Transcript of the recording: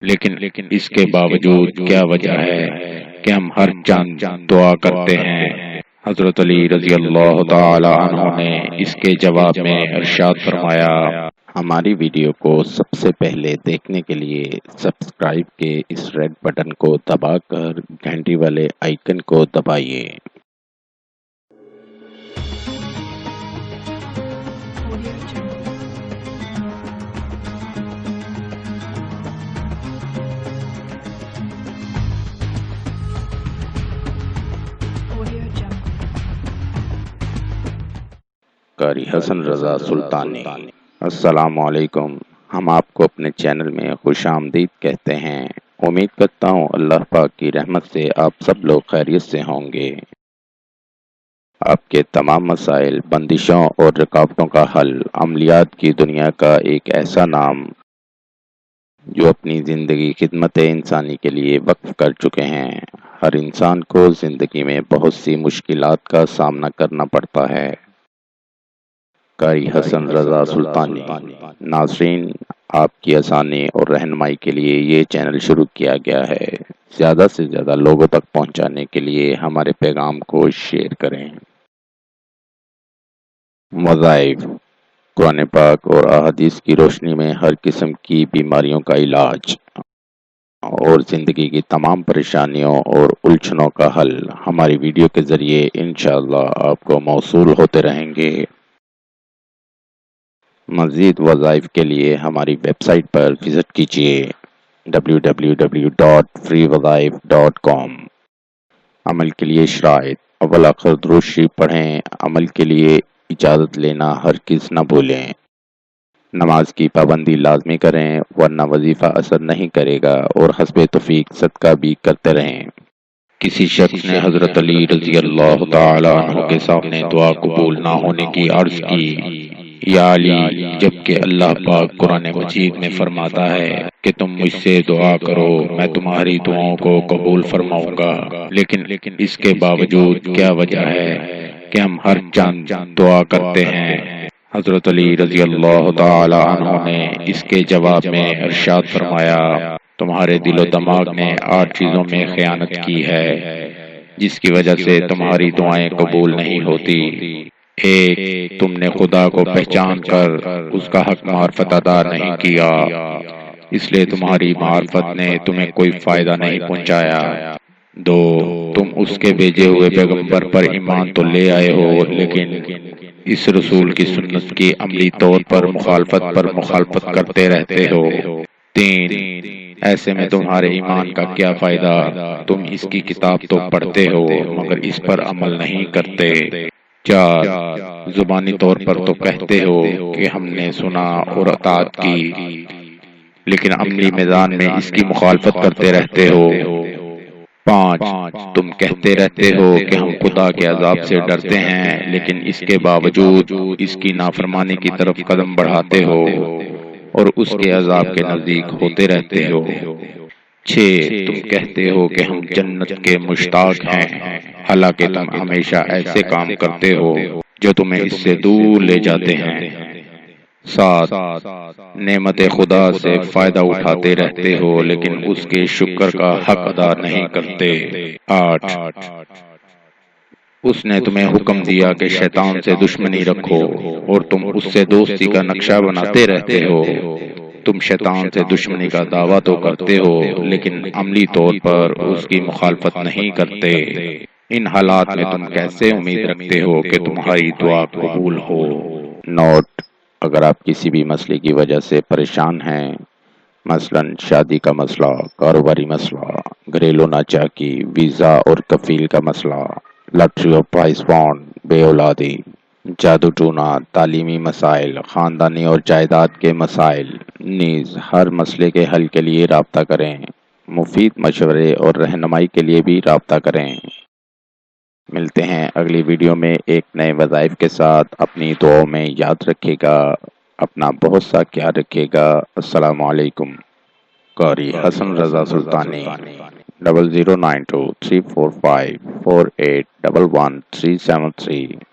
لیکن اس کے باوجود کیا وجہ ہے کہ ہم ہر چاند دعا کرتے ہیں؟ حضرت علی رضی اللہ تعالی عنہ نے اس کے جواب میں ارشاد فرمایا، ہماری ویڈیو کو سب سے پہلے دیکھنے کے لیے سبسکرائب کے اس ریڈ بٹن کو دبا کر گھنٹی والے آئیکن کو دبائیے۔ قاری حسن رضا سلطانی۔ السلام علیکم، ہم آپ کو اپنے چینل میں خوش آمدید کہتے ہیں۔ امید کرتا ہوں اللہ پاک کی رحمت سے آپ سب لوگ خیریت سے ہوں گے۔ آپ کے تمام مسائل، بندشوں اور رکاوٹوں کا حل، عملیات کی دنیا کا ایک ایسا نام جو اپنی زندگی خدمت انسانی کے لیے وقف کر چکے ہیں۔ ہر انسان کو زندگی میں بہت سی مشکلات کا سامنا کرنا پڑتا ہے۔ قاری حسن رضا سلطانی۔ ناظرین، آپ کی آسانی اور رہنمائی کے لیے یہ چینل شروع کیا گیا ہے۔ زیادہ سے زیادہ لوگوں تک پہنچانے کے لیے ہمارے پیغام کو شیئر کریں۔ وظائف، قرآن پاک اور احادیث کی روشنی میں ہر قسم کی بیماریوں کا علاج اور زندگی کی تمام پریشانیوں اور الجھنوں کا حل ہماری ویڈیو کے ذریعے انشاءاللہ آپ کو موصول ہوتے رہیں گے۔ مزید وظائف کے لیے ہماری ویب سائٹ پر وزٹ کیجیے www.freewazaif.com۔ عمل کے لیے شرائط: اول آخر درود شریف پڑھیں۔ عمل کے لیے اجازت لینا ہرگز نہ بھولیں۔ نماز کی پابندی لازمی کریں ورنہ وظیفہ اثر نہیں کرے گا، اور حسب توفیق صدقہ بھی کرتے رہیں۔ کسی شخص نے حضرت علی رضی اللہ تعالی عنہ کے سامنے دعا قبول نہ ہونے کی عرض کی، یا علی، جبکہ اللہ پاک قرآن مجید میں فرماتا ہے کہ تم مجھ سے دعا کرو، میں تمہاری دعاؤں کو قبول فرماؤں گا، لیکن اس کے باوجود کیا وجہ ہے کہ ہم ہر چاند دعا کرتے ہیں؟ حضرت علی رضی اللہ تعالی عنہ نے اس کے جواب میں ارشاد فرمایا، تمہارے دل و دماغ نے 8 چیزوں میں خیانت کی ہے جس کی وجہ سے تمہاری دعائیں قبول نہیں ہوتی۔ 1، تم نے خدا کو پہچان کر اس کا حق معرفت ادا نہیں کیا، اس لیے تمہاری معرفت نے تمہیں کوئی فائدہ نہیں پہنچایا۔ 2، تم اس کے بھیجے ہوئے پیغمبر پر ایمان تو لے آئے ہو، لیکن اس رسول کی سنت کی عملی طور پر مخالفت کرتے رہتے ہو۔ 3، ایسے میں تمہارے ایمان کا کیا فائدہ؟ تم اس کی کتاب تو پڑھتے ہو مگر اس پر عمل نہیں کرتے۔ 4، زبانی طور پر تو کہتے ہو کہ ہم نے سنا اور اطاعت کی، لیکن عملی میدان میں اس کی مخالفت کرتے رہتے ہو۔ 5، تم کہتے رہتے ہو کہ ہم خدا کے عذاب سے ڈرتے ہیں، لیکن اس کے باوجود اس کی نافرمانی کی طرف قدم بڑھاتے ہو اور اس کے عذاب کے نزدیک ہوتے رہتے ہو۔ 6، تم کہتے ہو کہ ہم جنت کے مشتاق ہیں، حالانکہ تم ہمیشہ ایسے کام کرتے ہو جو تمہیں اس سے دور لے جاتے ہیں۔ 7، نعمت خدا سے فائدہ اٹھاتے رہتے ہو لیکن اس کے شکر کا حق ادا نہیں کرتے۔ 8، اس نے تمہیں حکم دیا کہ شیطان سے دشمنی رکھو اور تم اس سے دوستی کا نقشہ بناتے رہتے ہو۔ تم شیطان سے دشمنی کا دعویٰ تو کرتے ہو لیکن عملی طور پر اس کی مخالفت نہیں کرتے۔ ان حالات میں تم کیسے امید رکھتے ہو کہ تمہاری دعا قبول ہو؟ نوٹ: اگر آپ کسی بھی مسئلے کی وجہ سے پریشان ہیں، مثلا شادی کا مسئلہ، کاروباری مسئلہ، گھریلو ناچاکی، ویزا اور کفیل کا مسئلہ، لاٹری اور پرائز فنڈ، بے اولادی، جادو ٹونا، تعلیمی مسائل، خاندانی اور جائیداد کے مسائل، نیز ہر مسئلے کے حل کے لیے رابطہ کریں۔ مفید مشورے اور رہنمائی کے لیے بھی رابطہ کریں۔ ملتے ہیں اگلی ویڈیو میں ایک نئے وظائف کے ساتھ۔ اپنی دعاؤں میں یاد رکھے گا، اپنا بہت سا خیال رکھے گا۔ السلام علیکم۔ قاری حسن رضا سلطانی۔ 00923454811373